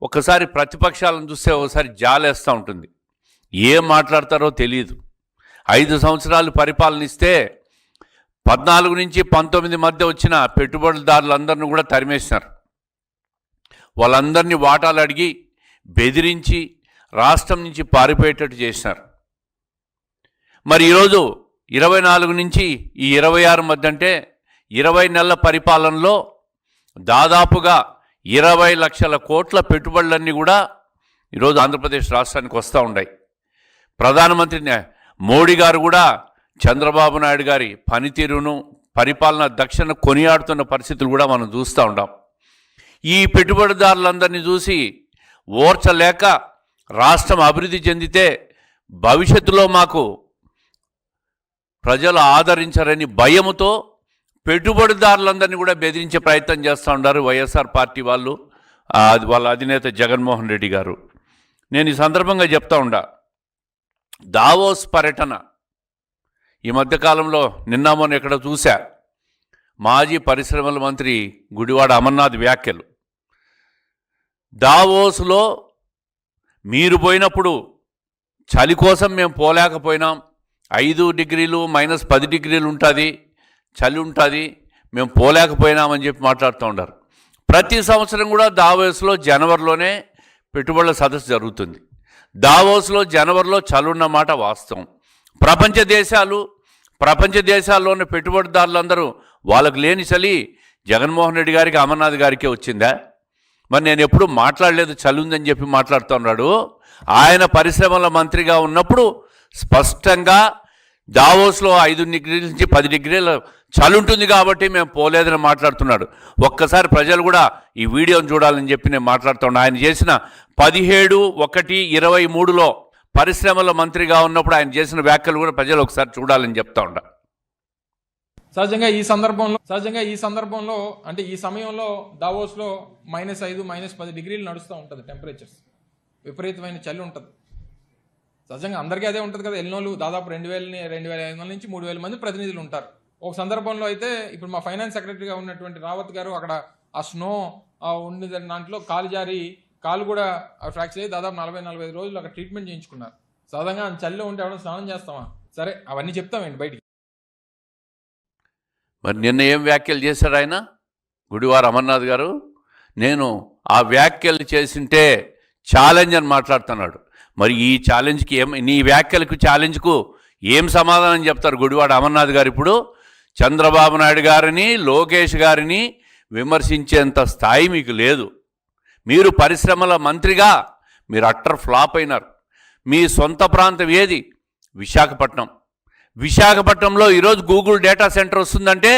ఒకసారి ప్రతిపక్షాలను చూస్తే ఒకసారి జాలేస్తూ ఉంటుంది. ఏం మాట్లాడతారో తెలియదు. 5 సంవత్సరాలు పరిపాలన ఇస్తే 14 నుంచి 19 మధ్య వచ్చిన పెట్టుబడిదారులందరినీ కూడా తరిమేసినారు. వాళ్ళందరినీ వాటాలు అడిగి బెదిరించి రాష్ట్రం నుంచి పారిపోయేటట్టు చేసినారు. మరి ఈరోజు 24 నుంచి ఈ 26 మధ్య అంటే 20 నెలల పరిపాలనలో దాదాపుగా 20 లక్షల కోట్ల పెట్టుబడులన్నీ కూడా ఈరోజు ఆంధ్రప్రదేశ్ రాష్ట్రానికి వస్తూ ఉన్నాయి. ప్రధానమంత్రి మోడీ గారు కూడా చంద్రబాబు నాయుడు గారి పనితీరును పరిపాలన దక్షిణ కొనియాడుతున్న పరిస్థితులు కూడా మనం చూస్తూ ఉంటాం. ఈ పెట్టుబడిదారులందరినీ చూసి ఓర్చలేక రాష్ట్రం అభివృద్ధి చెందితే భవిష్యత్తులో మాకు ప్రజలు ఆదరించరని భయముతో పెట్టుబడిదారులందరినీ కూడా బెదిరించే ప్రయత్నం చేస్తూ ఉన్నారు వైఎస్ఆర్ పార్టీ వాళ్ళు, వాళ్ళ అధినేత జగన్మోహన్ రెడ్డి గారు. నేను ఈ సందర్భంగా చెప్తా ఉండా, దావోస్ పర్యటన ఈ మధ్యకాలంలో నిన్న మొన్న ఎక్కడ చూశా, మాజీ పరిశ్రమల మంత్రి గుడివాడ అమర్నాథ్ వ్యాఖ్యలు. దావోస్లో మీరు పోయినప్పుడు చలి కోసం మేము పోలేకపోయినాం, 5 డిగ్రీలు -10 డిగ్రీలు ఉంటుంది, చలి ఉంటుంది, మేము పోలేకపోయినామని చెప్పి మాట్లాడుతూ ఉంటారు. ప్రతి సంవత్సరం కూడా దావోస్లో జనవరిలోనే పెట్టుబడుల సదస్సు జరుగుతుంది. దావోస్లో జనవరిలో చలి ఉన్నమాట వాస్తవం. ప్రపంచ దేశాల్లోని పెట్టుబడిదారులందరూ వాళ్ళకు లేని చలి జగన్మోహన్ రెడ్డి గారికి అమర్నాథ్ గారికే వచ్చిందా? మరి నేను ఎప్పుడు మాట్లాడలేదు చలి ఉందని చెప్పి మాట్లాడుతున్నాడు. ఆయన పరిశ్రమల మంత్రిగా ఉన్నప్పుడు స్పష్టంగా దావోస్లో 5 డిగ్రీల నుంచి 10 డిగ్రీల చలి ఉంటుంది కాబట్టి మేము పోలేదని మాట్లాడుతున్నాడు. ఒక్కసారి ప్రజలు కూడా ఈ వీడియోని చూడాలని చెప్పి నేను మాట్లాడుతున్నాను. ఆయన చేసిన 17/1/23లో పరిశ్రమల మంత్రిగా ఉన్నప్పుడు ఆయన చేసిన వ్యాఖ్యలు కూడా ప్రజలు ఒకసారి చూడాలని చెప్తా ఉంటా. సహజంగా ఈ సందర్భంలో అంటే ఈ సమయంలో దావోస్లో -5, -10 డిగ్రీలు నడుస్తూ ఉంటుంది. టెంపరేచర్స్ విపరీతమైన చలి ఉంటుంది. సహజంగా అందరికీ అదే ఉంటుంది కదా. ఎన్నోళ్ళు దాదాపు 2,500 నుంచి 3,000 మంది ప్రతినిధులు ఉంటారు. ఒక సందర్భంలో అయితే ఇప్పుడు మా ఫైనాన్స్ సెక్రటరీగా ఉన్నటువంటి రావత్ గారు అక్కడ ఆ స్నో ఉండే దాంట్లో కాలు జారి కాలు కూడా ఫ్రాక్చర్ అయ్యి దాదాపు 40-45 రోజులు అక్కడ ట్రీట్మెంట్ చేయించుకున్నారు. సాధారణంగా చలిలో ఉంటే ఎవరైనా స్నానం చేస్తామా? సరే, అవన్నీ చెప్తామండి బయటికి. మరి నిన్న ఏం వ్యాఖ్యలు చేశాడు ఆయన, గుడివార అమర్నాథ్ గారు? నేను ఆ వ్యాఖ్యలు చేసింటే ఛాలెంజ్ అని మాట్లాడుతున్నాడు. మరి ఈ ఛాలెంజ్కి నీ వ్యాఖ్యలకు ఛాలెంజ్కు ఏం సమాధానం చెప్తారు గుడివాడ అమర్నాథ్ గారు? ఇప్పుడు చంద్రబాబు నాయుడు గారిని, లోకేష్ గారిని విమర్శించేంత స్థాయి మీకు లేదు. మీరు పరిశ్రమల మంత్రిగా మీరు అట్టర్ ఫ్లాప్ అయినారు. మీ సొంత ప్రాంతం ఏది? విశాఖపట్నంలో ఈరోజు గూగుల్ డేటా సెంటర్ వస్తుందంటే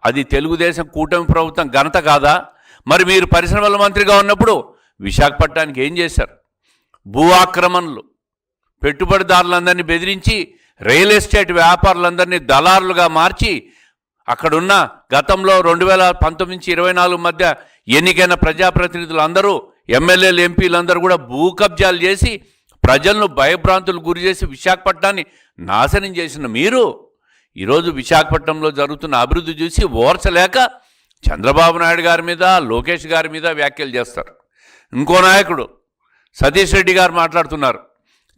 అది తెలుగుదేశం కూటమి ప్రభుత్వం ఘనత కాదా? మరి మీరు పరిశ్రమల మంత్రిగా ఉన్నప్పుడు విశాఖపట్నానికి ఏం చేశారు? భూ ఆక్రమణలు, పెట్టుబడిదారులందరినీ బెదిరించి రియల్ ఎస్టేట్ వ్యాపారులందరినీ దళారులుగా మార్చి అక్కడున్న గతంలో 2019 నుంచి 24 మధ్య ఎన్నికైన ప్రజాప్రతినిధులు అందరూ, ఎమ్మెల్యేలు, ఎంపీలందరూ కూడా భూ కబ్జాలు చేసి ప్రజలను భయభ్రాంతులు గురి చేసి విశాఖపట్నాన్ని నాశనం చేసిన మీరు ఈరోజు విశాఖపట్నంలో జరుగుతున్న అభివృద్ధి చూసి ఓర్చలేక చంద్రబాబు నాయుడు గారి మీద, లోకేష్ గారి మీద వ్యాఖ్యలు చేస్తారు. ఇంకో నాయకుడు సతీష్ రెడ్డి గారు మాట్లాడుతున్నారు,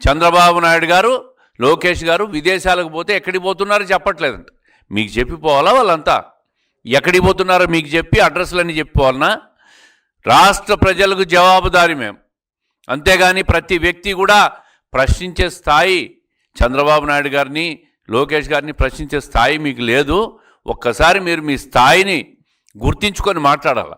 చంద్రబాబు నాయుడు గారు, లోకేష్ గారు విదేశాలకు పోతే ఎక్కడికి పోతున్నారో చెప్పట్లేదంట. మీకు చెప్పిపోవాలా? వాళ్ళంతా ఎక్కడికి పోతున్నారో మీకు చెప్పి అడ్రస్లన్నీ చెప్పిపోవాలన్నా? రాష్ట్ర ప్రజలకు జవాబుదారీ మేము. అంతేగాని ప్రతి వ్యక్తి కూడా ప్రశ్నించే స్థాయి చంద్రబాబు నాయుడు గారిని, లోకేష్ గారిని ప్రశ్నించే స్థాయి మీకు లేదు. ఒక్కసారి మీరు మీ స్థాయిని గుర్తించుకొని మాట్లాడాలి.